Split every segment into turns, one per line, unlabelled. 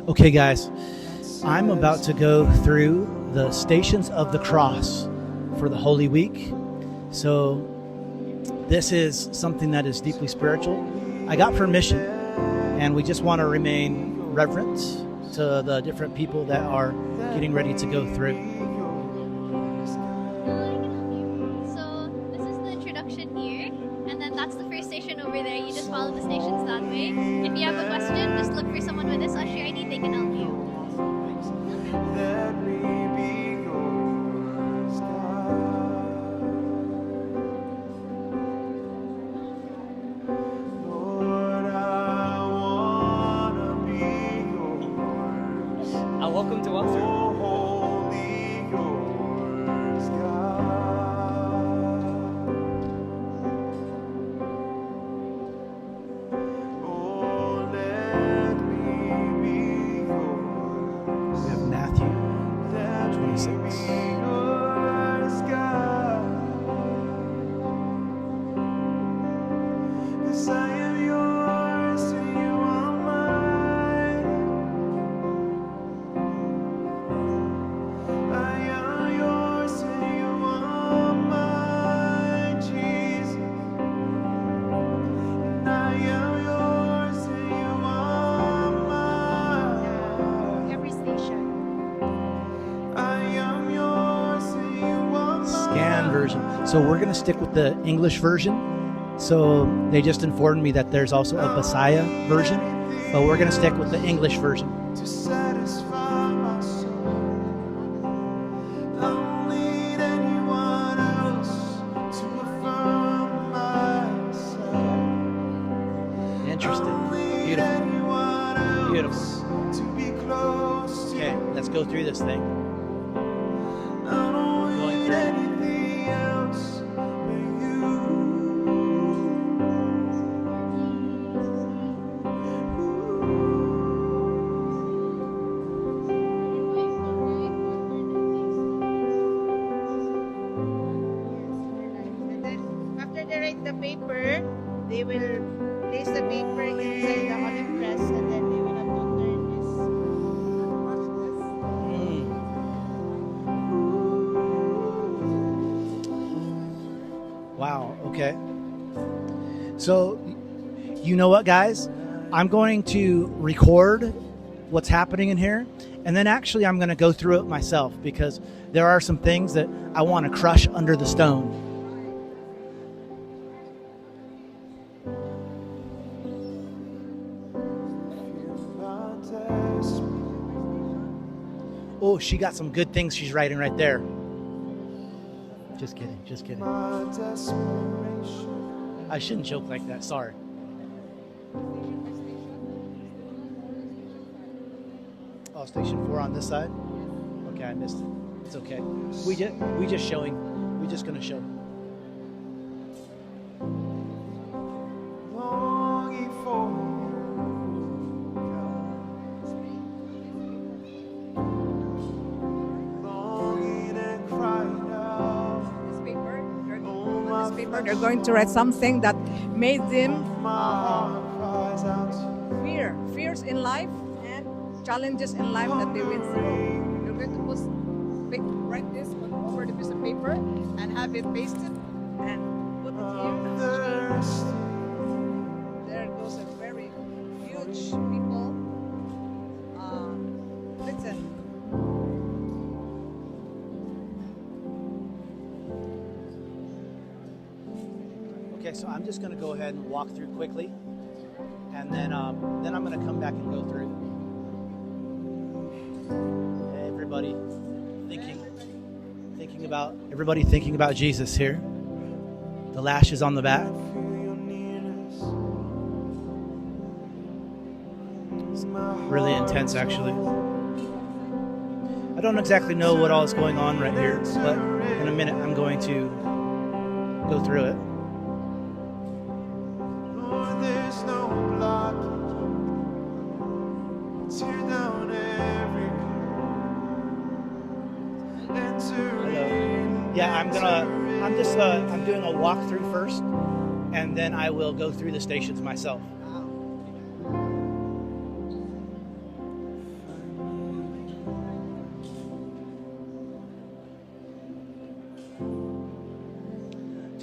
Okay, guys, I'm about to go through the Stations of the Cross for the Holy Week. So, this is something that is deeply spiritual. I got permission, and we just want to remain reverent to the different people that are getting ready to go through.
So this is the introduction here, and then that's the first station over there. You just follow the stations that way. If you have a question, just look for someone with this usher ID. They can help you.
Welcome to walk through.
We have Matthew 26. Scan version. So we're going to stick with the English version. So they just informed me that there's also a Messiah version, but we're going to stick with the English version. Interesting. Beautiful. Beautiful. Okay, let's go through this thing. Going through.
The paper, they will place the paper inside the olive press, and then they will have to turn this.
Wow, okay. So, you know what, guys? I'm going to record what's happening in here, and then actually I'm going to go through it myself because there are some things that I want to crush under the stone. Oh, she got some good things she's writing right there. Just kidding, just kidding. I shouldn't joke like that, sorry. Oh, station 4 on this side? Okay, I missed it. It's okay. We just showing. We're just gonna show.
They're going to write something that made them fears in life and challenges in life that they went through. You're going to write this over the piece of paper and have it pasted and put it here. There goes a very huge people. Listen.
Okay, so I'm just going to go ahead and walk through quickly, and then I'm going to come back and go through. Hey, everybody thinking about Jesus here. The lashes on the back. It's really intense, actually. I don't exactly know what all is going on right here, but in a minute I'm going to go through it. Yeah, I'm doing a walkthrough first, and then I will go through the stations myself.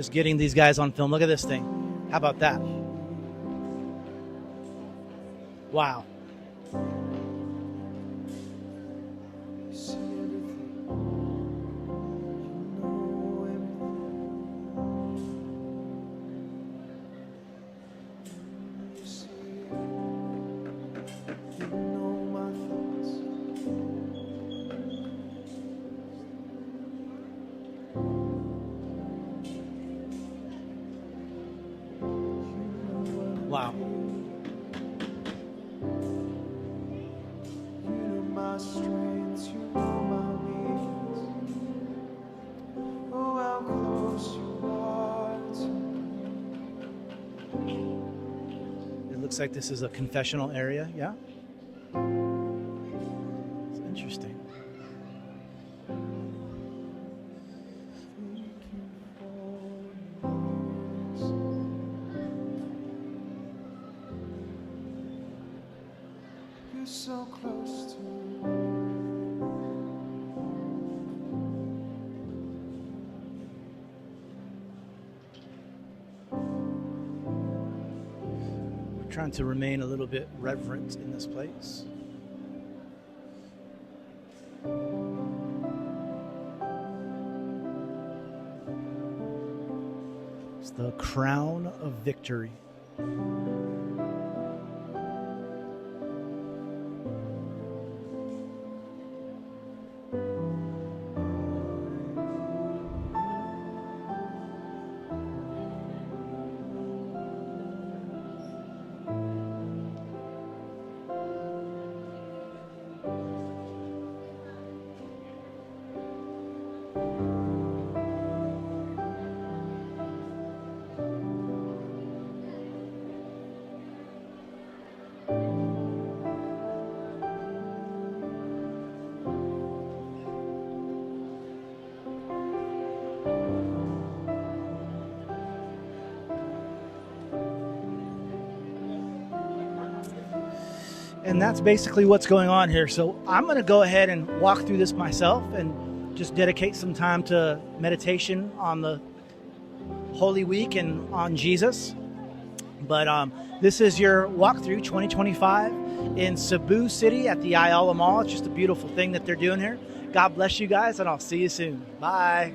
just getting these guys on film. Look at this thing. How about that? Wow. Wow. It looks like this is a confessional area, yeah? It's interesting.
So close to me.
We're trying to remain a little bit reverent in this place. It's the crown of victory. And that's basically what's going on here. So I'm going to go ahead and walk through this myself and just dedicate some time to meditation on the Holy Week and on Jesus. But this is your walkthrough 2025 in Cebu City at the Ayala Mall. It's just a beautiful thing that they're doing here. God bless you guys, and I'll see you soon. Bye.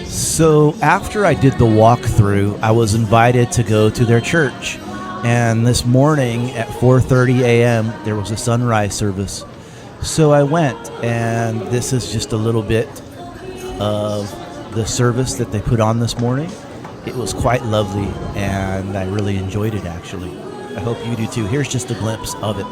So after I did the walkthrough, I was invited to go to their church. And this morning at 4:30 a.m., there was a sunrise service. So I went, and this is just a little bit of the service that they put on this morning. It was quite lovely, and I really enjoyed it, actually. I hope you do too. Here's just a glimpse of it.